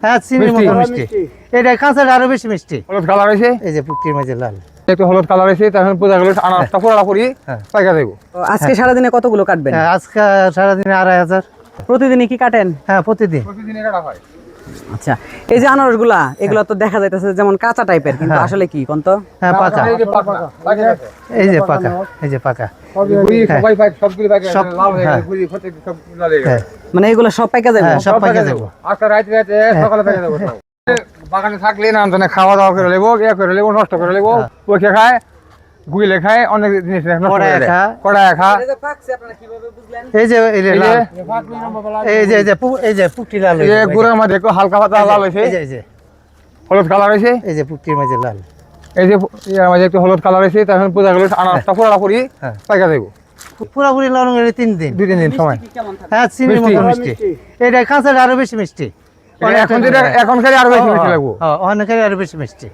হ্যাঁ চিনির মতো মিষ্টি। এটা কাঁচাটা আরো বেশি মিষ্টি। হলুদ কালার হয়েছে, এই যে পুটির মাঝে লাল একটু হলুদ কালার হয়েছে, তখন পূজা গেলে আনারসটা পোড়া করি পাইকা দেবো। আজকে সারাদিনে কতগুলো কাটবেন? আজকে সারাদিনে 2500। প্রতিদিনই কি কাটেন? হ্যাঁ প্রতিদিন। প্রতিদিনই কাটা হয়। আচ্ছা, এই যে আনারসগুলা এগুলো তো দেখা যাইতেছে যেমন কাঁচা টাইপের, কিন্তু আসলে কি কোন তো? হ্যাঁ পাকা। এই যে পাকা, পাকা গেছে। এই যে পাকা, এই যে পাকা। গুড়ি সবাই পাই, সবগুলো পাইকা সব, লাল হয়ে হ্যাঁ। গেছে, গুড়ি ফটে সব লাল হয়ে হ্যাঁ গেছে। মানে এগুলো সব পাইকা যাবে? হ্যাঁ, সব পাইকা যাবো। আজকে রাতে রাতে সকালে পাইকা দেবো সব। বাগানে থাকলে না জানে খাওয়া দাওয়া করে লেবো, ইয়ে করে লেবো, নষ্ট করে লেবো, ওকে খায়, গুইলে খায়, অনেক জিনিস নষ্ট করে কড়াইয়া দেয়। খা। কড়াইয়া খা। এই যে পাকছে আপনারা কিভাবে বুঝলেন? এই যে এই যে এই যে লাল, এই যে পুটি লাল এই যে হয়েছে। গুড়ের মধ্যে একটু হালকা পাতলা লাল হয়েছে, এই যে হলুদ কালার হয়েছে, এই যে পুটির মাঝে লাল। এই যে এর মাঝে একটু হলুদ কালার হয়েছে, তখন পূজা গেলে আনারসটা পোড়া করি হ্যাঁ। পাইকা দেবো। পুরাপুরি লাল হয়ে 3 দিন। 2-3 দিন সময়। মিষ্টি কেমন থাকে? হ্যাঁ চিনির মিষ্টি। মতো মিষ্টি। এটা কাঁচাটা আরো বেশি মিষ্টি। এখন যেটা এখন খালি আরো বেশি মিষ্টি লাগবো। হ্যাঁ অনেকের আরো বেশি মিষ্টি।